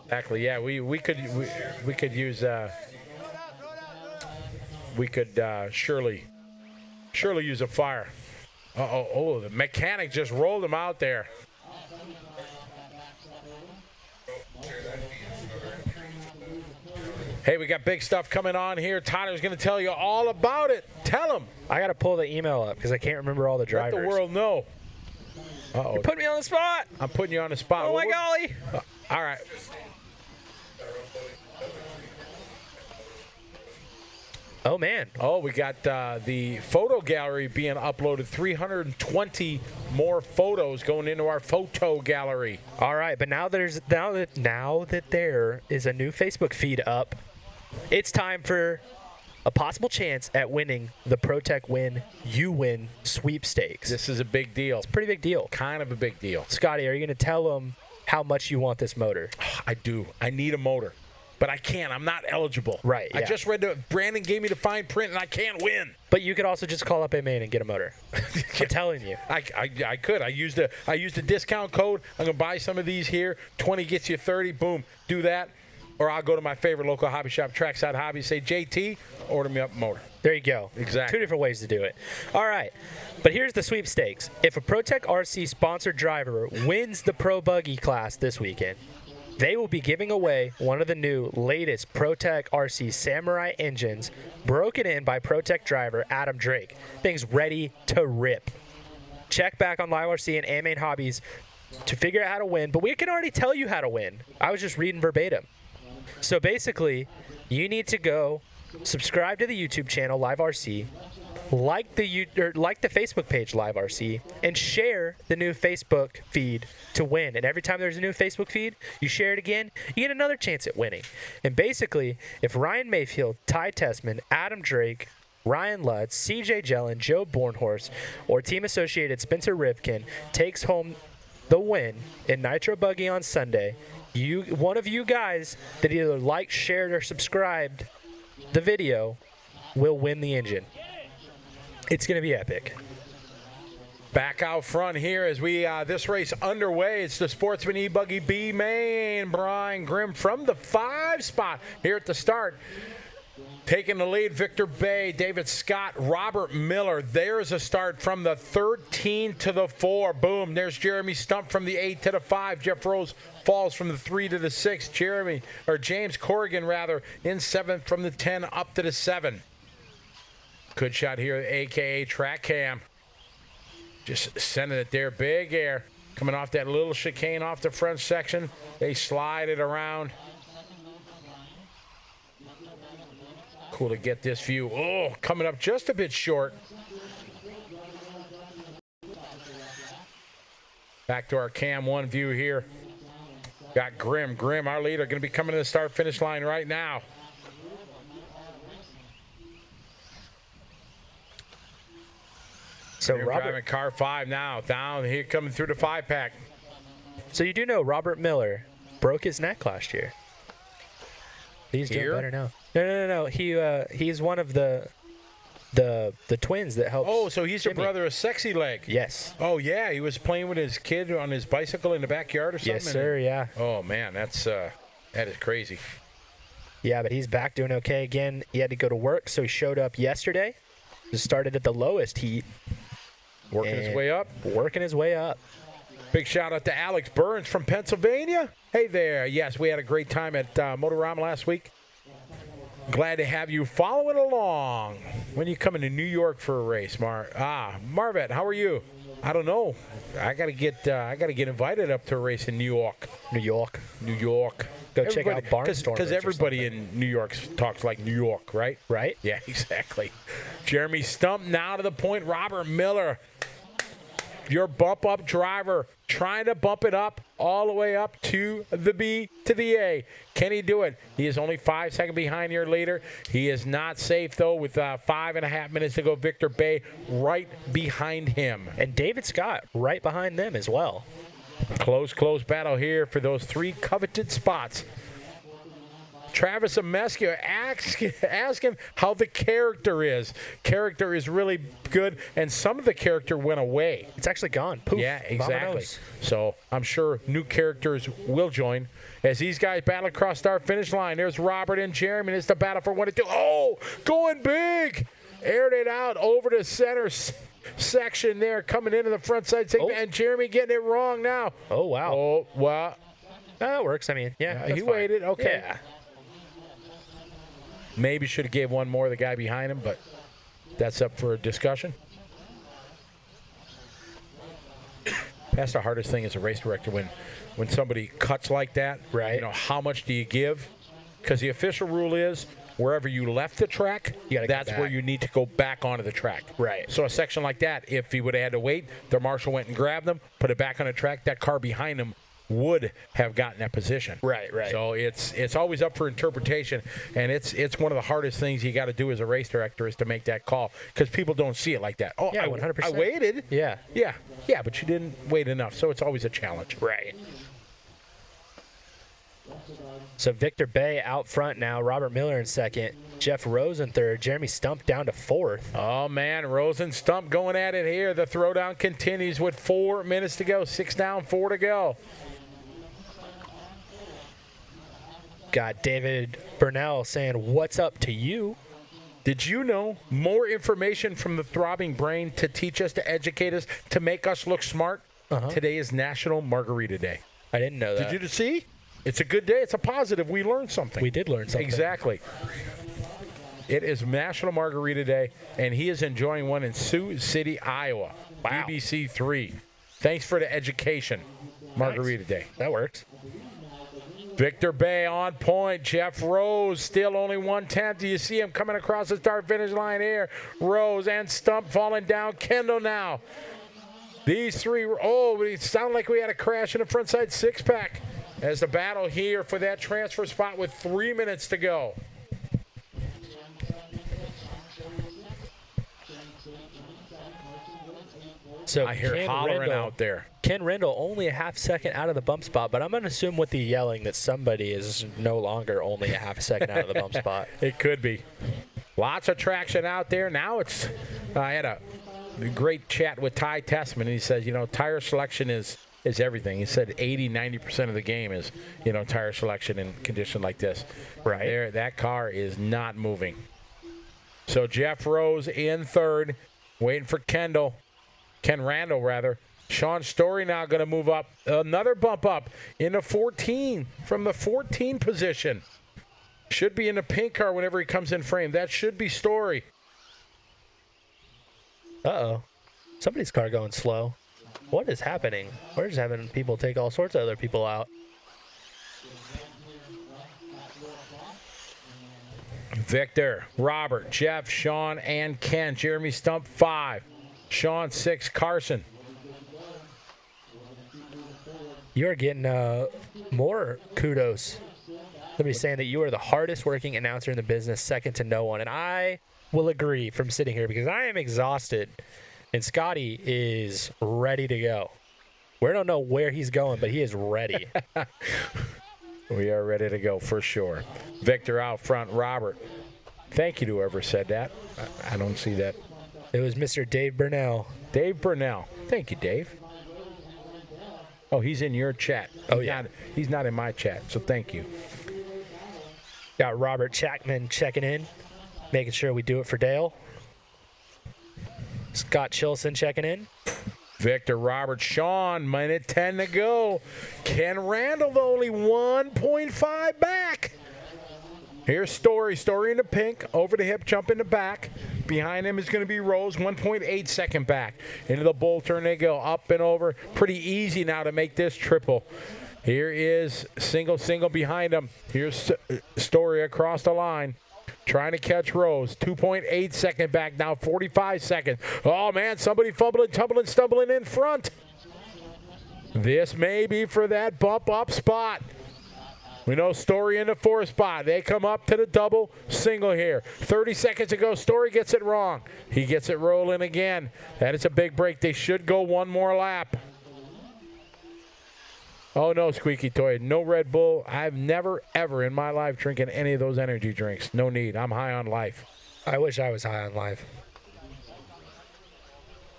Exactly. Yeah, we could use we could surely use a fire. Oh, the mechanic just rolled him out there. Hey, we got big stuff coming on here. Tyler's going to tell you all about it. Tell him. I got to pull the email up because I can't remember all the drivers. Let the world know. Uh-oh. You put me on the spot. I'm putting you on the spot. Oh, my golly. All right. Oh, man. Oh, we got the photo gallery being uploaded. 320 more photos going into our photo gallery. All right, but now that there is a new Facebook feed up, it's time for a possible chance at winning the ProTech Win You Win sweepstakes. This is a big deal. It's a pretty big deal. Kind of a big deal. Scotty, are you going to tell them how much you want this motor? I do. I need a motor. But I can't. I'm not eligible. Right. Yeah. I just read Brandon gave me the fine print, and I can't win. But you could also just call up a main and get a motor. I'm telling you. I could. I used a discount code. I'm gonna buy some of these here. 20 gets you 30. Boom. Do that. Or I'll go to my favorite local hobby shop, Trackside Hobby, say, JT, order me up a motor. There you go. Exactly. 2 different ways to do it. All right. But here's the sweepstakes. If a ProTech RC sponsored driver wins the Pro Buggy class this weekend, they will be giving away one of the new latest ProTech RC Samurai engines broken in by ProTech driver Adam Drake. Thing's ready to rip. Check back on LiveRC and Main Hobbies to figure out how to win, but we can already tell you how to win. I was just reading verbatim. So basically, you need to go subscribe to the YouTube channel LiveRC, like the Facebook page LiveRC, and share the new Facebook feed to win. And every time there's a new Facebook feed, you share it again, you get another chance at winning. And basically, if Ryan Mayfield, Ty Tessman, Adam Drake, Ryan Lutz, CJ Jellin, Joe Bornhorst, or team associated Spencer Rivkin takes home the win in Nitro Buggy on Sunday, one of you guys that either liked, shared, or subscribed the video will win the engine. It's going to be epic. Back out front here as we this race underway. It's the Sportsman E-Buggy B main. Brian Grimm from the 5 spot here at the start. Taking the lead, Victor Bay, David Scott, Robert Miller. There's a start from the 13 to the 4. Boom. There's Jeremy Stump from the 8 to the 5. Jeff Rose falls from the 3 to the 6. James Corrigan, in 7th from the 10 up to the 7. Good shot here, a.k.a. Track Cam. Just sending it there. Big air. Coming off that little chicane off the front section. They slide it around. Cool to get this view. Oh, coming up just a bit short. Back to our Cam 1 view here. Got Grimm. Grimm, our leader, going to be coming to the start-finish line right now. So Robert driving car 5 now. Down here coming through the 5-pack. So you do know Robert Miller broke his neck last year. He's doing better now. No. He's one of the twins that helped. Oh, so he's your brother, a sexy leg. Yes. Oh yeah, he was playing with his kid on his bicycle in the backyard or something. Yes, sir. Yeah. Oh man, that is crazy. Yeah, but he's back doing okay again. He had to go to work, so he showed up yesterday. Just started at the lowest heat. Working his way up. Big shout out to Alex Burns from Pennsylvania. Hey there. Yes, we had a great time at Motorama last week. Glad to have you following along. When are you coming to New York for a race, Marvette? How are you? I don't know. I gotta get invited up to a race in New York. Go check out Barnstormers. Because everybody in New York talks like New York, right? Right. Yeah, exactly. Jeremy Stump now to the point. Robert Miller, your bump-up driver, trying to bump it up all the way up to the B to the A. Can he do it? He is only 5 seconds behind your leader. He is not safe, though, with 5.5 minutes to go. Victor Bay right behind him. And David Scott right behind them as well. Close battle here for those 3 coveted spots. Travis Amescu, ask him how the character is. Character is really good, and some of the character went away. It's actually gone. Poof. Yeah, exactly. Vamonos. So I'm sure new characters will join as these guys battle across our finish line. There's Robert and Jeremy, and it's the battle for 1 and 2. Oh, going big. Aired it out over the center section there, coming into the front side segment, and Jeremy getting it wrong now. Oh, wow. Oh, wow. That works. I mean, yeah. He waited. Okay. Yeah. Maybe should have gave one more to the guy behind him, but that's up for discussion. That's the hardest thing as a race director when somebody cuts like that. Right. You know, how much do you give? Because the official rule is wherever you left the track, that's where you need to go back onto the track. Right. So a section like that, if he would have had to wait, the marshal went and grabbed them, put it back on the track, that car behind him would have gotten that position. Right. So it's always up for interpretation, and it's one of the hardest things you got to do as a race director is to make that call because people don't see it like that. Oh, yeah, 100%. I waited. Yeah, but you didn't wait enough, so it's always a challenge. Right. So Victor Bay out front now, Robert Miller in second, Jeff Rose in third, Jeremy Stump down to fourth. Oh, man, Rose and Stump going at it here. The throwdown continues with 4 minutes to go. 6 down, 4 to go. Got David Burnell saying, "What's up to you?" Did you know more information from the throbbing brain to teach us, to educate us, to make us look smart? Today is National Margarita Day. I didn't know that. Did you see? It's a good day. It's a positive. We learned something. We did learn something. Exactly. It is National Margarita Day, and he is enjoying one in Sioux City, Iowa. Wow. BBC 3. Thanks for the education. Margarita Day. That works. Victor Bay on point. Jeff Rose still only 1/10. Do you see him coming across the start-finish line here? Rose and Stump falling down. Kendall now. These three, it sounded like we had a crash in the front side six-pack as the battle here for that transfer spot with 3 minutes to go. So I hear hollering out there. Ken Rendall only a half second out of the bump spot, but I'm going to assume with the yelling that somebody is no longer only a half a second out of the bump spot. It could be. Lots of traction out there. Now I had a great chat with Ty Tessman, and he says, tire selection is everything. He said 80-90% of the game is, tire selection in condition like this. Right. That car is not moving. So Jeff Rose in third, waiting for Ken Randall, rather. Sean Story now going to move up. Another bump up into 14 from the 14 position. Should be in the pink car whenever he comes in frame. That should be Story. Uh-oh. Somebody's car going slow. What is happening? We're just having people take all sorts of other people out. Victor, Robert, Jeff, Sean, and Ken. Jeremy Stump, 5. Sean, 6. Carson. You're getting more kudos. Somebody's saying that you are the hardest working announcer in the business, second to no one. And I will agree from sitting here because I am exhausted. And Scotty is ready to go. We don't know where he's going, but he is ready. We are ready to go for sure. Victor out front. Robert. Thank you to whoever said that. I don't see that. It was Mr. Dave Burnell. Dave Burnell. Thank you, Dave. Oh, he's in your chat. He's not in my chat, so thank you. Got Robert Chapman checking in, making sure we do it for Dale. Scott Chilson checking in. Victor, Robert, Sean, minute 10 to go. Ken Randall only 1.5 back. Here's Story in the pink, over the hip, jump in the back. Behind him is going to be Rose, 1.8 second back. Into the bull turn they go, up and over. Pretty easy now to make this triple. Here is single behind him. Here's Story across the line. Trying to catch Rose. 2.8 second back now, 45 seconds. Oh, man, somebody fumbling, tumbling, stumbling in front. This may be for that bump up spot. We know Story in the 4th spot. They come up to the double single here. 30 seconds to go. Story gets it wrong. He gets it rolling again. That is a big break. They should go one more lap. Oh, no, Squeaky Toy. No Red Bull. I've never, ever in my life drinking any of those energy drinks. No need. I'm high on life. I wish I was high on life.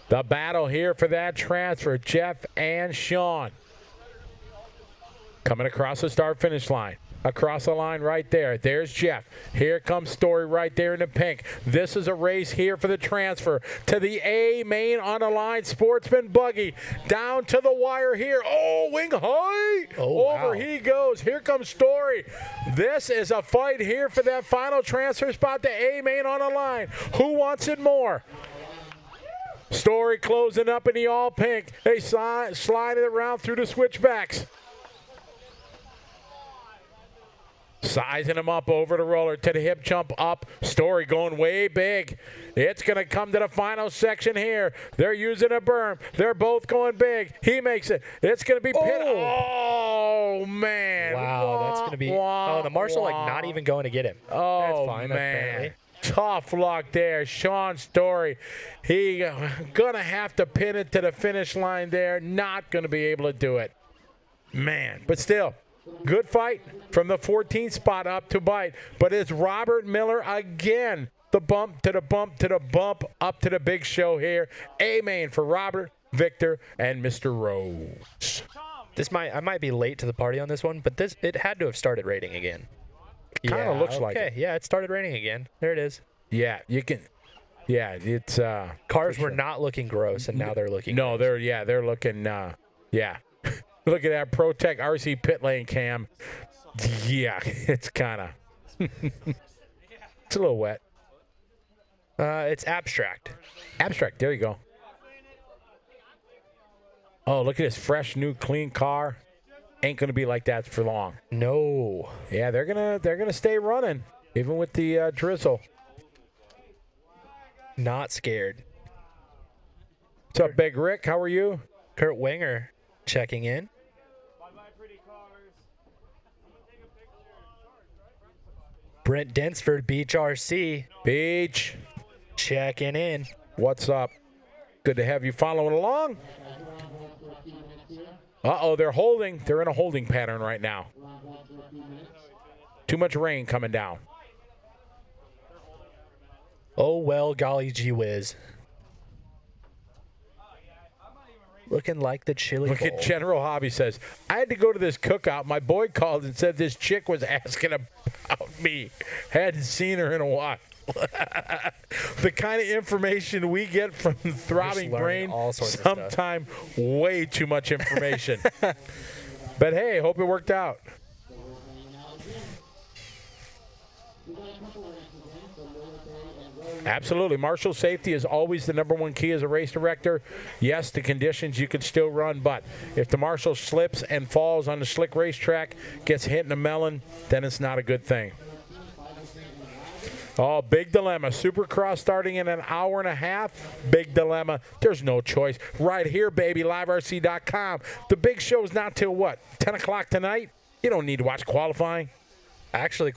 The battle here for that transfer, Jeff and Sean. Coming across the start-finish line. Across the line right there. There's Jeff. Here comes Story right there in the pink. This is a race here for the transfer to the A main on the line. Sportsman Buggy down to the wire here. Oh, wing high. Oh, Over wow. he goes. Here comes Story. This is a fight here for that final transfer spot to A main on the line. Who wants it more? Story closing up in the all pink. They slide it around through the switchbacks. Sizing him up over the roller to the hip jump up. Story going way big. It's going to come to the final section here. They're using a berm. They're both going big. He makes it. It's going to be pit. Oh, man. Wow, that's going to be. Oh, the marshal like not even going to get him. Oh, that's fine, man. apparently. Tough luck there. Sean Story. He going to have to pin it to the finish line there. Not going to be able to do it. Man, but still. Good fight from the 14th spot up to bite. But it's Robert Miller again. The bump to the bump to the bump up to the big show here. A-main for Robert, Victor, and Mr. Rose. I might be late to the party on this one, but it had to have started raining again. Kind of looks like it. Okay, yeah, it started raining again. There it is. Yeah, you can. Yeah, it's. Cars were not looking gross, and now they're looking. No, gross. they're looking. Yeah. Look at that ProTech RC pit lane cam. Yeah, it's kind of. It's a little wet. It's abstract. Abstract. There you go. Oh, look at this fresh, new, clean car. Ain't gonna be like that for long. No. Yeah, they're gonna stay running even with the drizzle. Not scared. What's up, Big Rick? How are you? Kurt Winger checking in. Brent Densford, Beach RC, Beach. checking in. What's up? Good to have you following along. Uh-oh, they're holding. They're in a holding pattern right now. Too much rain coming down. Oh, well, golly gee whiz. Looking like the chili Look bowl. at General Hobby says, I had to go to this cookout. My boy called and said this chick was asking about me. Hadn't seen her in a while. The kind of information we get from Throbbing Brain, all sorts of stuff. sometimes way too much information. But hey, hope it worked out. Absolutely. Marshal safety is always the #1 key as a race director. Yes, the conditions you can still run, but if the marshal slips and falls on the slick racetrack, gets hit in the melon, then it's not a good thing. Oh, big dilemma. Supercross starting in an hour and a half. Big dilemma. There's no choice. Right here, baby, LiveRC.com. The big show's not till what? 10 o'clock tonight? You don't need to watch qualifying. Actually,